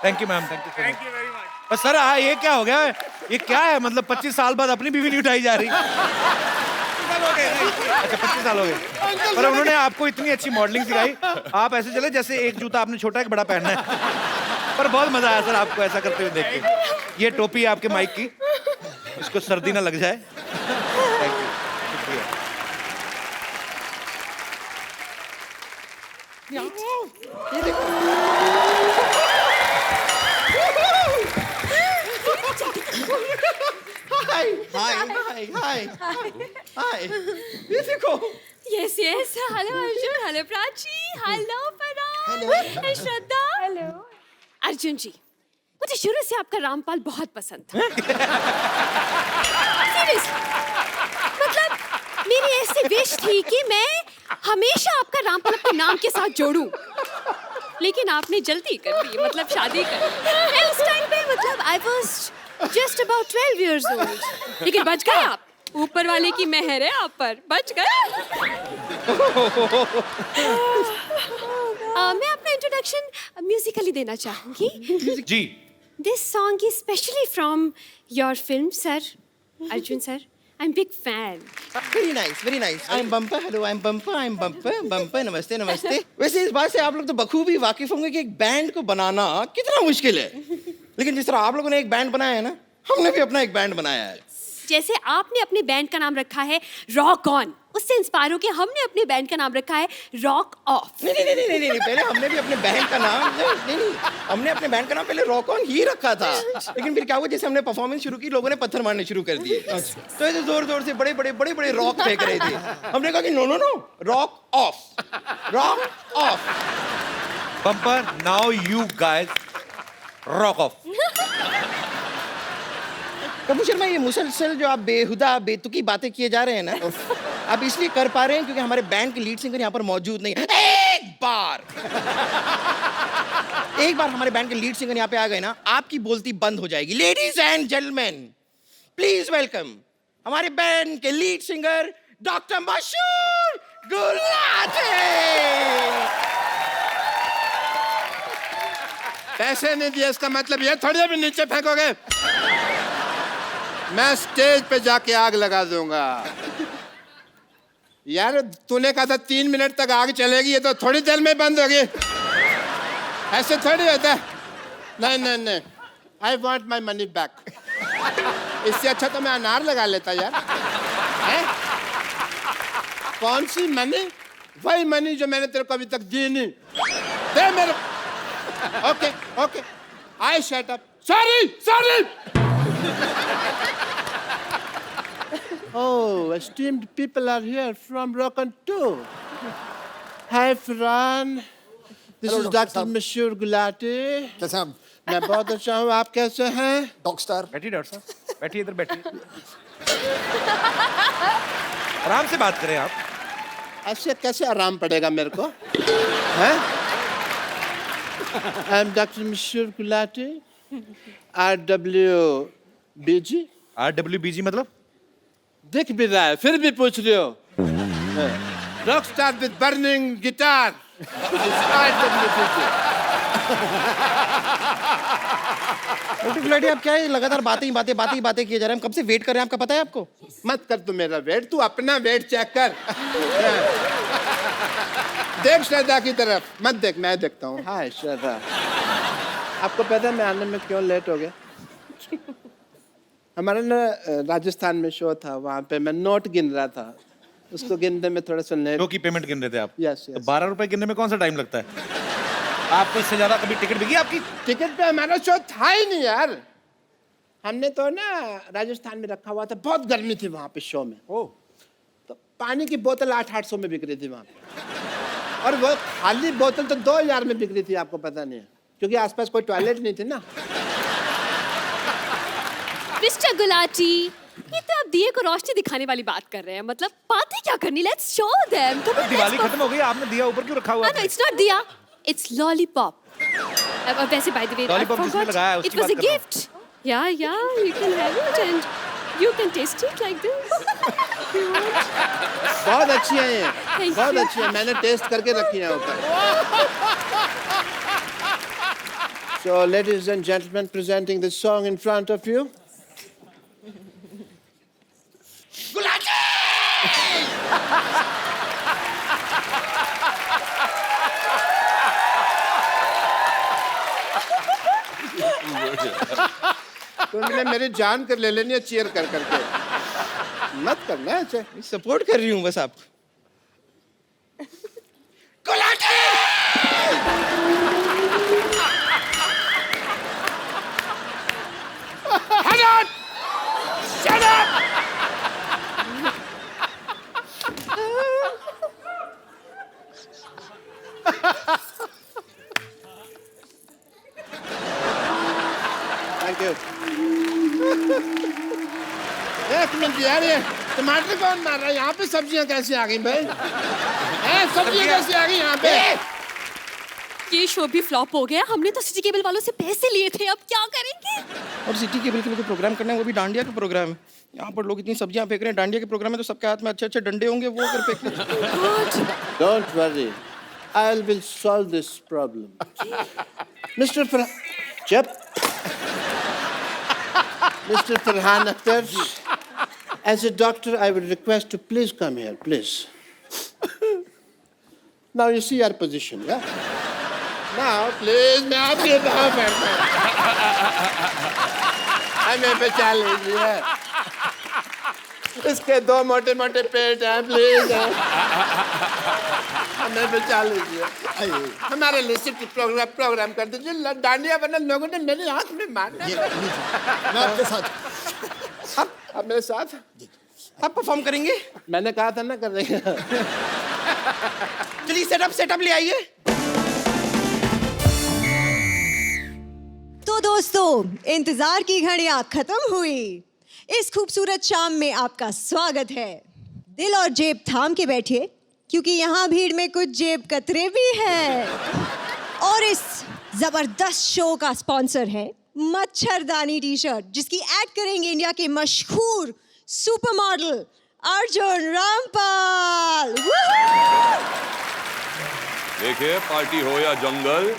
thank you ma'am, thank you very much. Sir ये क्या हो गया? ये क्या है? मतलब 25 साल बाद अपनी बीवी नहीं उठाई जा रही? अच्छा 25 साल हो गए। पर उन्होंने आपको इतनी अच्छी मॉडलिंग सिखाई, आप ऐसे चले जैसे एक जूता आपने छोटा एक बड़ा पहनना है। पर बहुत मजा आया सर आपको ऐसा करते हुए देख के। ये टोपी आपके माइक की, इसको सर्दी ना लग जाए। थैंक यू, शुक्रिया। ये देखो। हाय हाय हाय हाय हाय, ये देखो। Yes yes, hello Arjun, hello Prachi, hello Farhan, Shraddha. Hello Arjun ji, मुझे शुरू से आपका रामपाल बहुत पसंद था। Seriously, मतलब मेरी ऐसी विश थी कि मैं हमेशा आपका रामपाल अपने नाम के साथ जोड़ूं, लेकिन आपने जल्दी कर दी, मतलब शादी कर दी। उस टाइम पे मतलब I was just about 12 years old, लेकिन बच गए आप। ऊपर वाले की मेहर है आप पर, बच गए। मैं अपना इंट्रोडक्शन म्यूजिकली देना चाहूंगी। जी। This song is specially from your film, sir. Arjun sir, I'm big fan. Very nice very nice. I am bumper, hello I am bumper, I am bumper bumper, नमस्ते नमस्ते। वैसे इस बात से आप लोग तो बखूबी वाकिफ होंगे कि एक बैंड को बनाना कितना मुश्किल है, लेकिन जिस तरह आप लोगों ने एक बैंड बनाया है ना, हमने भी अपना एक बैंड बनाया है। जैसे आपने अपने बैंड का नाम रखा है रॉक ऑन, उससे इंस्पायर होकर हमने अपने बैंड का नाम रखा है रॉक ऑफ। नहीं, पहले हमने भी अपने बैंड का नाम नहीं, हमने अपने बैंड का नाम पहले रॉक ऑन ही रखा था, लेकिन फिर क्या हुआ, जैसे हमने परफॉर्मेंस शुरू की लोगों ने पत्थर मारने शुरू कर दिए, तो ऐसे जोर जोर से बड़े रॉक फेंक रहे थे। हमने कहा कि no rock of. Bumper, now you guys rock of. Kapoor Sharma, ये मुसलसल जो आप बेहुदा बेतुकी बातें किए जा रहे हैं ना, आप इसलिए कर पा रहे हैं क्योंकि हमारे बैंड के लीड सिंगर यहाँ पर मौजूद नहीं है। एक बार हमारे बैंड के लीड सिंगर यहाँ पे आ गए ना, आपकी बोलती बंद हो जाएगी। Ladies and gentleman, please welcome हमारे बैंड के लीड सिंगर डॉक्टर मशहूर गुलाटी। पैसे नहीं दिए इसका मतलब ये थोड़ी अभी नीचे फेंकोगे। मैं स्टेज पे जाके आग लगा दूंगा। यार तूने कहा था 3 मिनट तक आग चलेगी, ये तो थोड़ी देर में बंद होगी। ऐसे थोड़ी होता है। नहीं, I want my money back. इससे अच्छा तो मैं अनार लगा लेता यार। है? कौन सी मनी? वही मनी जो मैंने तेरे को अभी तक दी नहीं। दे मेरे। Okay, I shut up. Sorry. Oh, esteemed people are here from Rock on Tour. Hi, Farhan. This is Dr. Mashur Gulati. कैसे हम? मैं बहुत अच्छा हूँ, आप कैसे हैं? Dog star. बैठिए डॉक्टर साहब, बैठिए इधर बैठिए। आराम से बात करें आप। ऐसे कैसे आराम पड़ेगा मेरे को? हैं? I'm Dr. Mashur Gulati. RWBG. RWBG मतलब? दिख भी रहा है, फिर भी पूछ रहे हो। Rock star with burning guitar. Gulati, आप क्या है लगातार बातें किए जा रहे हैं? हम कब से वेट कर रहे हैं, आपका पता है आपको? मत कर तू मेरा वेट, तू अपना वेट चेक कर। देख श्रद्धा की तरफ मत देख, मैं देखता हूँ। हाय श्रद्धा, आपको पता है मैं आने में क्यों लेट हो गया? हमारा ना राजस्थान में शो था, वहाँ पे मैं नोट गिन रहा था, उसको गिनने में थोड़ा सा लेट। शो की पेमेंट गिन रहे थे आप? यस। तो 12 रुपए गिनने में कौन सा टाइम लगता है? आपको इससे ज्यादा कभी टिकट बिकी आपकी? टिकट पे हमारा शो था ही नहीं यार। हमने तो ना राजस्थान में रखा हुआ था, बहुत गर्मी थी वहाँ पे शो में। तो पानी की बोतल 800 में बिक रही थी वहाँ पे, और वो खाली बोतल तो 2000 में बिक रही थी, आपको पता नहीं है, क्योंकि आसपास कोई टॉयलेट नहीं थी ना। मिस्टर गुलाटी, ये तो आप दिए को रोशनी दिखाने वाली बात कर रहे हैं, मतलब पार्टी क्या करनी? Let's show them. दिवाली खत्म हो गई, आपने दिया ऊपर क्यों रखा हुआ है? नो, इट्स नॉट दिया, इट्स लॉलीपॉप। वैसे बाय द वे, लॉलीपॉप जिसने लगाया उसकी इट वाज अ बात कर रहा हूं। गिफ्ट। या you can have it and you can taste it like this. बहुत अच्छी है ये, Thank बहुत you. अच्छी है, मैंने टेस्ट करके रखी है ऊपर। So, ladies and gentlemen, presenting the song in front of you. तुमने मेरी जान कर ले लेनी है चीयर कर करके। मत करना ऐसे। सपोर्ट कर रही हूँ बस आप। Shut up! Thank you. एक मिनट यार, ये टमाटर कौन मार रहा है? यहाँ पे सब्जियाँ कैसे आ गई भाई? सब्जियाँ कैसे आ गई यहाँ पे? ये शो भी फ्लॉप हो गया। हमने तो सिटी केबल वालों से पैसे लिए थे, अब क्या करेंगे? और सिटी केबल के लिए प्रोग्राम करना है, वो भी डांडिया का प्रोग्राम है। यहाँ पर लोग इतनी सब्जियां फेंक रहे हैं, डांडिया के प्रोग्राम में तो सबके हाथ में अच्छे अच्छे डंडे होंगे, वो कर फेंक। Don't worry, I will solve this problem. Mr. Mr. Farhan Akhtar, as a doctor, I would request to please come here, please. Now you see our position, yeah? Now, please, मैं आपके पाँव पड़ता हूँ। हमें बचा लीजिए। इसके 2 मोटे मोटे पेट हैं, प्लीज हमें बचा लीजिए। हमारे लिए सिर्फ प्रोग्राम कर दीजिए, डांडिया वरना लोगों ने मेरी आंख में मारना। मैं आपके साथ। आप मेरे साथ आप परफॉर्म करेंगे? मैंने कहा था ना कर रहे हैं। चलिए सेटअप ले आइए। तो दोस्तों, इंतजार की घड़ियां खत्म हुई। इस खूबसूरत शाम में आपका स्वागत है। दिल और जेब थाम के बैठिए, क्योंकि यहाँ भीड़ में कुछ जेब कतरे भी हैं। और इस जबरदस्त शो का स्पॉन्सर है मच्छरदानी टी शर्ट, जिसकी ऐड करेंगे इंडिया के मशहूर सुपर मॉडल अर्जुन रामपाल। देखिए, पार्टी हो या जंगल,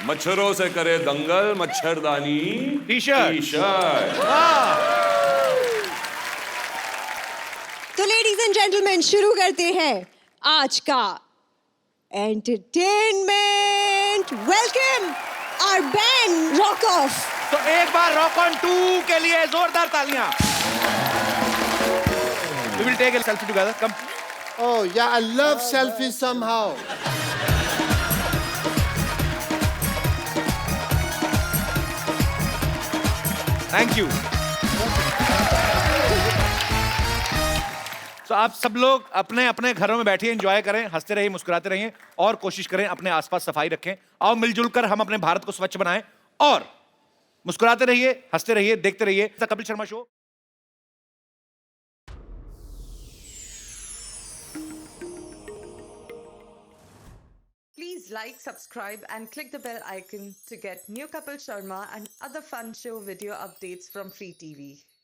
मच्छरों से करे दंगल, मच्छरदानी टी शर्ट। तो लेडीज एंड जेंटलमैन, शुरू करते हैं आज का entertainment. Welcome our band rock off. तो एक बार रॉक ऑन 2 के लिए जोरदार तालियां। We will take a selfie together. Come. Oh yeah, I love selfies somehow. Thank you. तो आप सब लोग अपने अपने घरों में बैठिए, एंजॉय करें, हंसते रहिए, मुस्कुराते रहिए और कोशिश करें अपने आसपास सफाई रखें। आओ मिलजुल कर हम अपने भारत को स्वच्छ बनाएं और मुस्कुराते रहिए, हंसते रहिए, देखते रहिए the Kapil Sharma show. Please like, subscribe and click the bell icon to get new Kapil Sharma and other fun show video updates from Free TV.